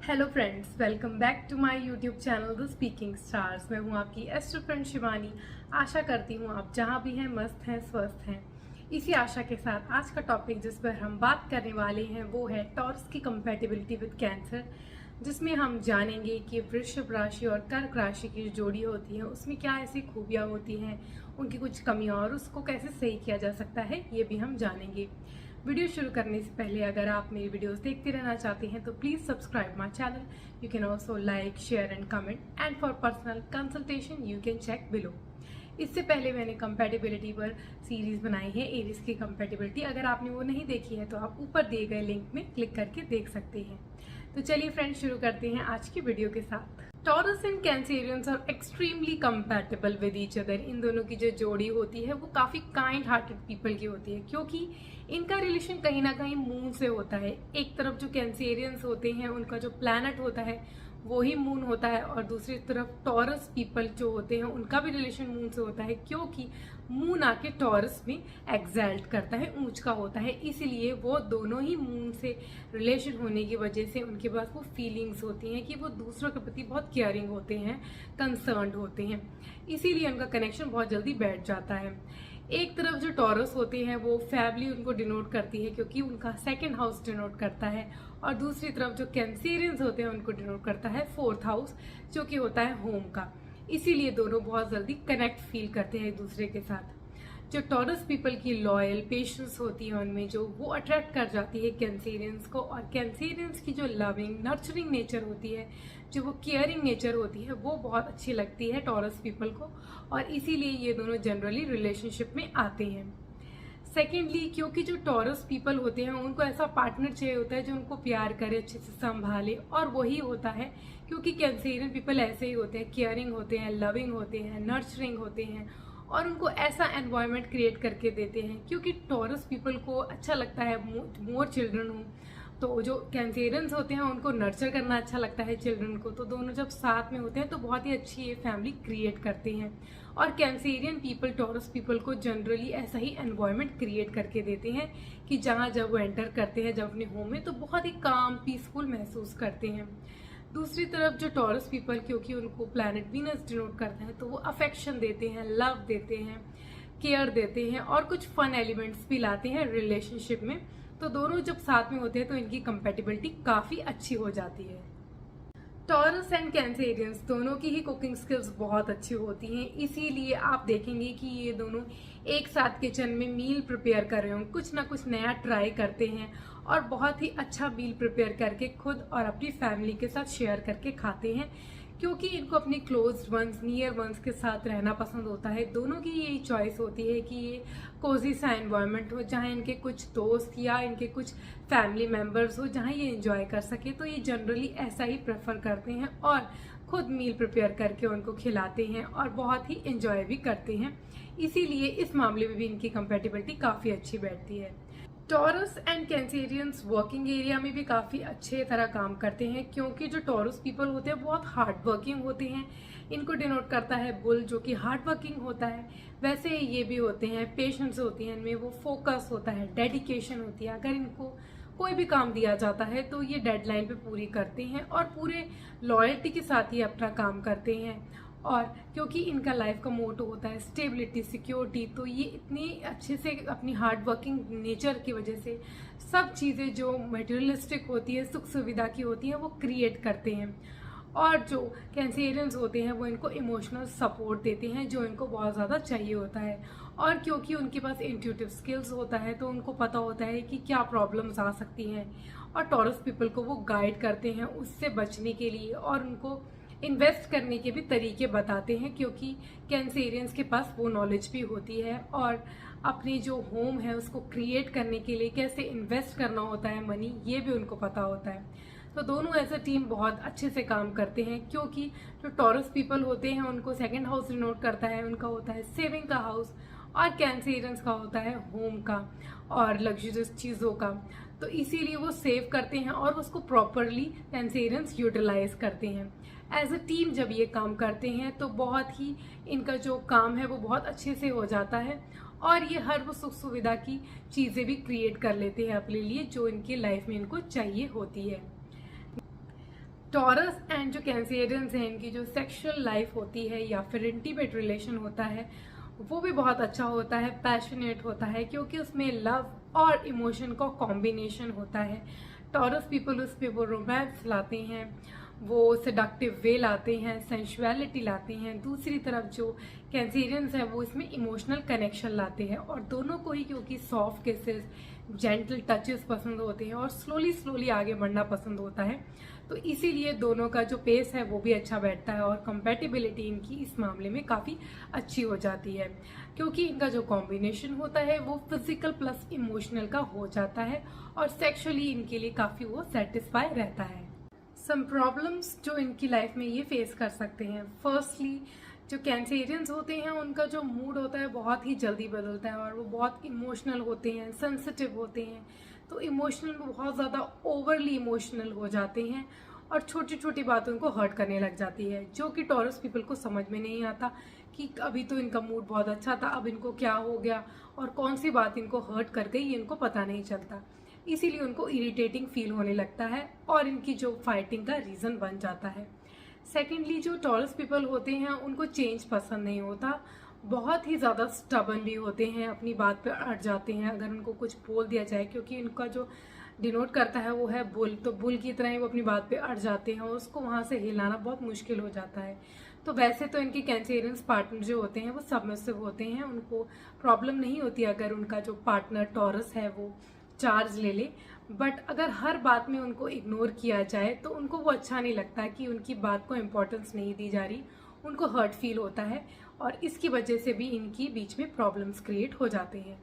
Hello friends, welcome back to my YouTube channel the speaking stars. मैं हूं आपकी astro friend Shivani. आशा करती हूं आप जहां भी हैं मस्त हैं, स्वस्थ हैं। इसी आशा के साथ आज का टॉपिक जिस पर हम बात करने वाले हैं वो है टॉरस की कंपैटिबिलिटी विद कैंसर, जिसमें हम जानेंगे कि वृषभ राशि और कर्क राशि की जो जोड़ी होती है उसमें क्या ऐसी खूबियाँ होती हैं, उनकी कुछ कमियाँ और उसको कैसे सही किया जा सकता है, ये भी हम जानेंगे। वीडियो शुरू करने से पहले अगर आप मेरी वीडियोस देखते रहना चाहते हैं तो please subscribe my channel. You can also like, share and comment and for personal consultation you can check below. इससे पहले मैंने कंपैटिबिलिटी पर सीरीज बनाई है, एरीज की कंपैटिबिलिटी। अगर आपने वो नहीं देखी है तो आप ऊपर दिए गए लिंक में क्लिक करके देख सकते हैं। तो चलिए फ्रेंड्स, शुरू करते हैं आज की वीडियो के साथ। Taurus and Cancerians are extremely compatible with each other. इन दोनों की जो जोड़ी होती है वो काफी काइंड हार्टेड पीपल की होती है, क्योंकि इनका रिलेशन कहीं ना कहीं मून से होता है। एक तरफ जो कैंसेरियंस होते हैं उनका जो प्लैनेट होता है वो ही मून होता है, और दूसरी तरफ टॉरस पीपल जो होते हैं उनका भी रिलेशन मून से होता है, क्योंकि मून आके टॉरस में एग्जैल्ट करता है, ऊंच का होता है। इसीलिए वो दोनों ही मून से रिलेशन होने की वजह से उनके पास वो फीलिंग्स होती हैं कि वो दूसरों के प्रति बहुत केयरिंग होते हैं, कंसर्न्ड होते हैं। इसीलिए उनका कनेक्शन बहुत जल्दी बैठ जाता है। एक तरफ जो टॉरस होते हैं वो फैमिली उनको डिनोट करती है, क्योंकि उनका सेकंड हाउस डिनोट करता है, और दूसरी तरफ जो कैंसेरियंस होते हैं उनको डिनोट करता है फोर्थ हाउस, जो कि होता है होम का। इसीलिए दोनों बहुत जल्दी कनेक्ट फील करते हैं एक दूसरे के साथ। जो टॉरस पीपल की लॉयल पेशेंस होती है उनमें जो वो अट्रैक्ट कर जाती है कैंसेरियंस को, और कैंसेरियंस की जो लविंग नर्चरिंग नेचर होती है, जो वो केयरिंग नेचर होती है, वो बहुत अच्छी लगती है टॉरस पीपल को, और इसीलिए ये दोनों जनरली रिलेशनशिप में आते हैं। सेकेंडली, क्योंकि जो टॉरस पीपल होते हैं उनको ऐसा पार्टनर चाहिए होता है जो उनको प्यार करे, अच्छे से संभाले, और वही होता है क्योंकि कैंसेरियन पीपल ऐसे ही होते हैं, केयरिंग होते हैं, लविंग होते हैं, नर्चरिंग होते हैं, और उनको ऐसा एनवायरनमेंट क्रिएट करके देते हैं। क्योंकि टॉरस पीपल को अच्छा लगता है मोर चिल्ड्रन हो, तो जो कैंसेरियंस होते हैं उनको नर्चर करना अच्छा लगता है चिल्ड्रन को, तो दोनों जब साथ में होते हैं तो बहुत ही अच्छी ये फैमिली क्रिएट करते हैं। और कैंसेरियन पीपल टॉरस पीपल को जनरली ऐसा ही एनवायरनमेंट क्रिएट करके देते हैं कि जहाँ जब वो एंटर करते हैं जब अपने होम में, तो बहुत ही काम पीसफुल महसूस करते हैं। दूसरी तरफ जो टॉरस पीपल, क्योंकि उनको प्लैनेट वीनस डिनोट करता है, तो वो अफेक्शन देते हैं, लव देते हैं, केयर देते हैं, और कुछ फन एलिमेंट्स भी लाते हैं रिलेशनशिप में। तो दोनों जब साथ में होते हैं तो इनकी कंपैटिबिलिटी काफी अच्छी हो जाती है। टॉरस एंड कैंसेरियंस दोनों की ही कुकिंग स्किल्स बहुत अच्छी होती हैं, इसीलिए आप देखेंगे कि ये दोनों एक साथ किचन में मील प्रिपेयर कर रहे हों, कुछ ना कुछ नया ट्राई करते हैं, और बहुत ही अच्छा मील प्रिपेयर करके खुद और अपनी फैमिली के साथ शेयर करके खाते हैं, क्योंकि इनको अपने क्लोज वंस, नियर वंस के साथ रहना पसंद होता है। दोनों की यही चॉइस होती है कि ये कोजी सा एनवायरनमेंट हो जहाँ इनके कुछ दोस्त या इनके कुछ फैमिली मेंबर्स हो जहाँ ये एंजॉय कर सके, तो ये जनरली ऐसा ही प्रेफर करते हैं और खुद मील प्रिपेयर करके उनको खिलाते हैं और बहुत ही एंजॉय भी करते हैं। इसीलिए इस मामले में भी इनकी कंपैटिबिलिटी काफ़ी अच्छी बैठती है। Taurus and Cancerians working area में भी काफ़ी अच्छे तरह काम करते हैं, क्योंकि जो टॉरस पीपल होते हैं बहुत हार्ड वर्किंग होते हैं। इनको डिनोट करता है बुल, जो कि हार्ड वर्किंग होता है। वैसे ये भी होते हैं, पेशेंस होती है इनमें, वो फोकस होता है, डेडिकेशन होती है। अगर इनको कोई भी काम दिया जाता है तो ये डेडलाइन पे पूरी करते हैं और पूरे लॉयल्टी के साथ ही अपना काम करते हैं। और क्योंकि इनका लाइफ का मोटो होता है स्टेबिलिटी, सिक्योरिटी, तो ये इतनी अच्छे से अपनी हार्ड वर्किंग नेचर की वजह से सब चीज़ें जो मटेरियलिस्टिक होती है, सुख सुविधा की होती हैं, वो क्रिएट करते हैं। और जो कैंसेरियंस होते हैं वो इनको इमोशनल सपोर्ट देते हैं, जो इनको बहुत ज़्यादा चाहिए होता है। और क्योंकि उनके पास इंट्यूटिव स्किल्स होता है तो उनको पता होता है कि क्या प्रॉब्लम्स आ सकती हैं, और टॉरस पीपल को वो गाइड करते हैं उससे बचने के लिए, और उनको इन्वेस्ट करने के भी तरीके बताते हैं, क्योंकि कैंसेरियंस के पास वो नॉलेज भी होती है, और अपनी जो होम है उसको क्रिएट करने के लिए कैसे इन्वेस्ट करना होता है मनी, ये भी उनको पता होता है। तो दोनों एज अ टीम बहुत अच्छे से काम करते हैं, क्योंकि जो टॉरस पीपल होते हैं उनको सेकंड हाउस डिनोट करता है, उनका होता है सेविंग का हाउस, और कैंसेरियंस का होता है होम का और लग्जरियस चीज़ों का। तो इसीलिए वो सेव करते हैं और उसको प्रॉपरली कैंसेरियंस यूटिलाइज करते हैं। एज अ टीम जब ये काम करते हैं तो बहुत ही इनका जो काम है वो बहुत अच्छे से हो जाता है, और ये हर वो सुख सुविधा की चीज़ें भी क्रिएट कर लेते हैं अपने लिए जो इनकी लाइफ में इनको चाहिए होती है। टॉरस एंड जो कैंसेरियंस हैं, इनकी जो सेक्सुअल लाइफ होती है या फिर इंटीमेट रिलेशन होता है वो भी बहुत अच्छा होता है, पैशनेट होता है, क्योंकि उसमें लव और इमोशन का कॉम्बिनेशन होता है। टॉरस पीपल उस पर वो रोमांस लाते हैं, वो सेडक्टिव वे लाते हैं, सेंशुअलिटी लाते हैं। दूसरी तरफ जो कैंसेरियंस है वो इसमें इमोशनल कनेक्शन लाते हैं, और दोनों को ही क्योंकि सॉफ्ट केसेस, जेंटल टचेस पसंद होते हैं और स्लोली स्लोली आगे बढ़ना पसंद होता है, तो इसीलिए दोनों का जो पेस है वो भी अच्छा बैठता है और कंपैटिबिलिटी इनकी इस मामले में काफ़ी अच्छी हो जाती है, क्योंकि इनका जो कॉम्बिनेशन होता है वो फिजिकल प्लस इमोशनल का हो जाता है और सेक्सुअली इनके लिए काफ़ी वो सेटिस्फाई रहता है। सम प्रॉब्लम्स जो इनकी लाइफ में ये फेस कर सकते हैं, फर्स्टली जो कैंसेरियंस होते हैं उनका जो मूड होता है बहुत ही जल्दी बदलता है और वो बहुत इमोशनल होते हैं, सेंसिटिव होते हैं, तो इमोशनल में बहुत ज़्यादा ओवरली इमोशनल हो जाते हैं और छोटी छोटी बातों को हर्ट करने लग जाती है, जो कि टॉरस पीपल को समझ में नहीं आता कि अभी तो इनका मूड बहुत अच्छा था, अब इनको क्या हो गया और कौन सी बात इनको हर्ट कर गई इनको पता नहीं चलता। इसीलिए उनको इरिटेटिंग फील होने लगता है और इनकी जो फाइटिंग का रीज़न बन जाता है। सेकेंडली जो टॉरस पीपल होते हैं उनको चेंज पसंद नहीं होता, बहुत ही ज़्यादा स्टबन भी होते हैं, अपनी बात पे अड़ जाते हैं अगर उनको कुछ बोल दिया जाए, क्योंकि इनका जो डिनोट करता है वो है बुल, तो बुल की तरह ही वो अपनी बात पे अड़ जाते हैं और उसको वहाँ से हिलाना बहुत मुश्किल हो जाता है। तो वैसे तो इनके कैंसेरियंस पार्टनर जो होते हैं वो सबमिसिव होते हैं, उनको प्रॉब्लम नहीं होती अगर उनका जो पार्टनर टॉरस है वो चार्ज ले ले, बट अगर हर बात में उनको इग्नोर किया जाए तो उनको वो अच्छा नहीं लगता कि उनकी बात को इम्पोर्टेंस नहीं दी जा रही, उनको हर्ट फील होता है और इसकी वजह से भी इनकी बीच में प्रॉब्लम्स क्रिएट हो जाते हैं।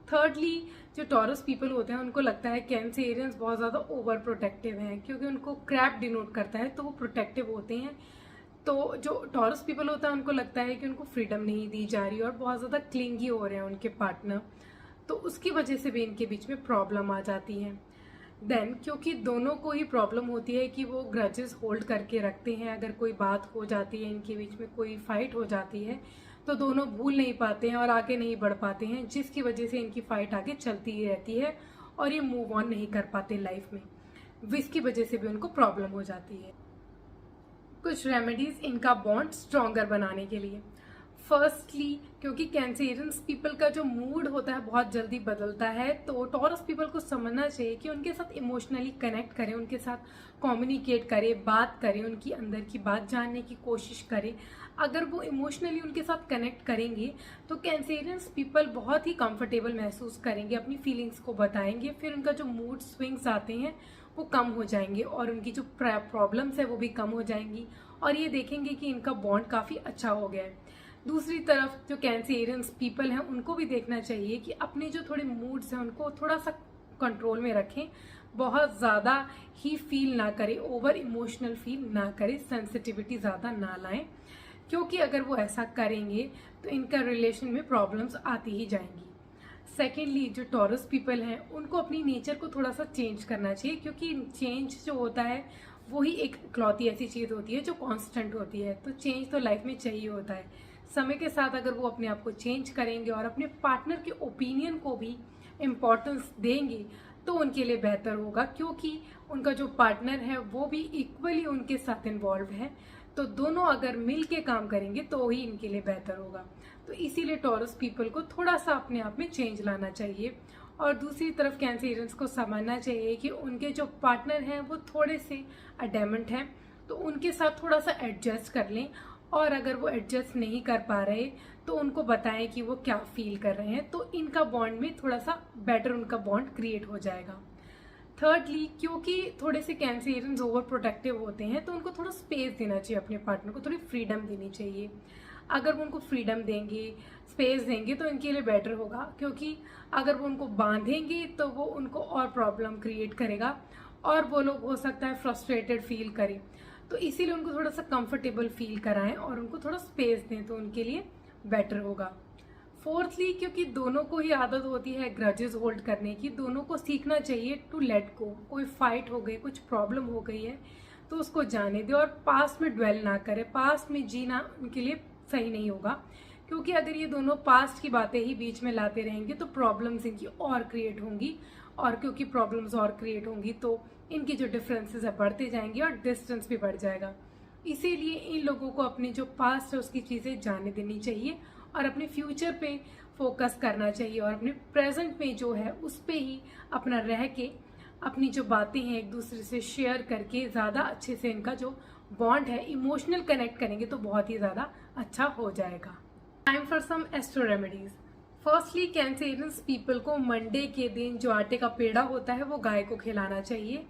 थर्डली जो टॉरस पीपल होते हैं उनको लगता है कैंसेरियंस बहुत ज़्यादा ओवर प्रोटेक्टिव हैं, क्योंकि उनको क्रैप डिनोट करता है तो वो प्रोटेक्टिव होते हैं। तो जो टॉरस पीपल होता है उनको लगता है कि उनको फ्रीडम नहीं दी जा रही और बहुत ज़्यादा क्लिंगी हो रहे हैं उनके पार्टनर, तो उसकी वजह से भी इनके बीच में प्रॉब्लम आ जाती है। देन क्योंकि दोनों को ही प्रॉब्लम होती है कि वो ग्रजेस होल्ड करके रखते हैं, अगर कोई बात हो जाती है इनके बीच में, कोई फाइट हो जाती है तो दोनों भूल नहीं पाते हैं और आगे नहीं बढ़ पाते हैं, जिसकी वजह से इनकी फाइट आगे चलती ही रहती है और ये मूव ऑन नहीं कर पाते लाइफ में, जिसकी वजह से भी उनको प्रॉब्लम हो जाती है। कुछ रेमेडीज इनका बॉन्ड स्ट्रॉन्गर बनाने के लिए, फर्स्टली क्योंकि कैंसेरियंस पीपल का जो मूड होता है बहुत जल्दी बदलता है, तो टॉरस पीपल को समझना चाहिए कि उनके साथ इमोशनली कनेक्ट करें, उनके साथ कम्युनिकेट करें, बात करें, उनकी अंदर की बात जानने की कोशिश करें। अगर वो इमोशनली उनके साथ कनेक्ट करेंगे तो कैंसेरियंस पीपल बहुत ही कंफर्टेबल महसूस करेंगे, अपनी फीलिंग्स को बताएंगे, फिर उनका जो मूड स्विंग्स आते हैं वो कम हो जाएंगे और उनकी जो प्रॉब्लम्स है वो भी कम हो जाएंगी और ये देखेंगे कि इनका बॉन्ड काफ़ी अच्छा हो गया है। दूसरी तरफ जो कैंसेरियंस पीपल हैं उनको भी देखना चाहिए कि अपने जो थोड़े मूड्स हैं उनको थोड़ा सा कंट्रोल में रखें, बहुत ज़्यादा ही फील ना करें, ओवर इमोशनल फील ना करें, सेंसिटिविटी ज़्यादा ना लाएं, क्योंकि अगर वो ऐसा करेंगे तो इनका रिलेशन में प्रॉब्लम्स आती ही जाएंगी। सेकेंडली जो टॉरस पीपल हैं उनको अपनी नेचर को थोड़ा सा चेंज करना चाहिए, क्योंकि चेंज जो होता है वही एक इकलौती ऐसी चीज़ होती है जो कांस्टेंट होती है, तो चेंज तो लाइफ में चाहिए होता है। समय के साथ अगर वो अपने आप को चेंज करेंगे और अपने पार्टनर के ओपिनियन को भी इम्पोर्टेंस देंगे तो उनके लिए बेहतर होगा, क्योंकि उनका जो पार्टनर है वो भी इक्वली उनके साथ इन्वॉल्व है, तो दोनों अगर मिल के काम करेंगे तो ही इनके लिए बेहतर होगा। तो इसीलिए टॉरस पीपल को थोड़ा सा अपने आप में चेंज लाना चाहिए। और दूसरी तरफ कैंसेरियंस को समझना चाहिए कि उनके जो पार्टनर हैं वो थोड़े से अडेमेंट हैं, तो उनके साथ थोड़ा सा एडजस्ट कर लें, और अगर वो एडजस्ट नहीं कर पा रहे तो उनको बताएं कि वो क्या फील कर रहे हैं, तो इनका बॉन्ड में थोड़ा सा बेटर उनका बॉन्ड क्रिएट हो जाएगा। थर्डली क्योंकि थोड़े से कैंसेरियंस ओवर प्रोटेक्टिव होते हैं तो उनको थोड़ा स्पेस देना चाहिए, अपने पार्टनर को थोड़ी फ्रीडम देनी चाहिए। अगर वो उनको फ्रीडम देंगे, स्पेस देंगे तो इनके लिए बेटर होगा, क्योंकि अगर वो उनको बांधेंगे तो वो उनको और प्रॉब्लम क्रिएट करेगा और वो लोग हो सकता है फ्रस्ट्रेटेड फील करें, तो इसीलिए उनको थोड़ा सा कंफर्टेबल फील कराएं और उनको थोड़ा स्पेस दें तो उनके लिए बेटर होगा। फोर्थली क्योंकि दोनों को ही आदत होती है ग्रजेस होल्ड करने की, दोनों को सीखना चाहिए टू लेट गो। कोई फाइट हो गई, कुछ प्रॉब्लम हो गई है तो उसको जाने दे और पास्ट में ड्वेल ना करे, पास्ट में जीना उनके लिए सही नहीं होगा, क्योंकि अगर ये दोनों पास्ट की बातें ही बीच में लाते रहेंगे तो प्रॉब्लम्स इनकी और क्रिएट होंगी और क्योंकि प्रॉब्लम्स और क्रिएट होंगी तो इनकी जो डिफरेंसेस है बढ़ते जाएंगे और डिस्टेंस भी बढ़ जाएगा। इसीलिए इन लोगों को अपनी जो पास्ट है उसकी चीज़ें जाने देनी चाहिए और अपने फ्यूचर पे फोकस करना चाहिए और अपने प्रेजेंट में जो है उस पे ही अपना रह के अपनी जो बातें हैं एक दूसरे से शेयर करके ज़्यादा अच्छे से इनका जो बॉन्ड है इमोशनल कनेक्ट करेंगे तो बहुत ही ज़्यादा अच्छा हो जाएगा। Time for some astro remedies. Firstly cancerians people को मंडे के दिन जो आटे का पेड़ा होता है वो गाय को खिलाना चाहिए,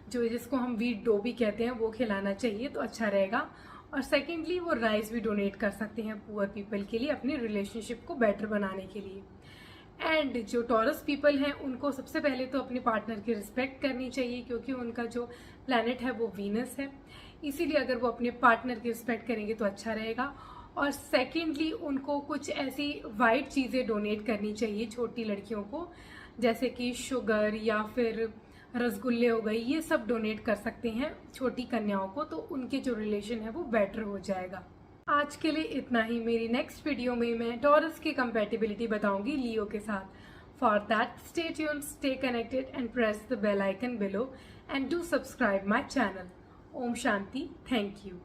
जो जिसको हम व्हीट डो भी कहते हैं वो खिलाना चाहिए तो अच्छा रहेगा। और सेकेंडली वो राइस भी डोनेट कर सकते हैं पुअर पीपल के लिए अपनी रिलेशनशिप को बेटर बनाने के लिए। एंड जो टॉरस पीपल हैं उनको सबसे पहले तो अपने पार्टनर की रिस्पेक्ट करनी चाहिए क्योंकि उनका जो प्लैनेट है वो वीनस है, इसीलिए अगर वो अपने पार्टनर की रिस्पेक्ट करेंगे तो अच्छा रहेगा। और सेकेंडली उनको कुछ ऐसी वाइट चीज़ें डोनेट करनी चाहिए छोटी लड़कियों को, जैसे कि शुगर या फिर रसगुल्ले हो गई, ये सब डोनेट कर सकते हैं छोटी कन्याओं को, तो उनके जो रिलेशन है वो बेटर हो जाएगा। आज के लिए इतना ही। मेरी नेक्स्ट वीडियो में मैं टॉरस की कंपैटिबिलिटी बताऊंगी लियो के साथ। For that stay tuned, stay connected and press the bell icon below and do subscribe my channel. ओम शांति। Thank you.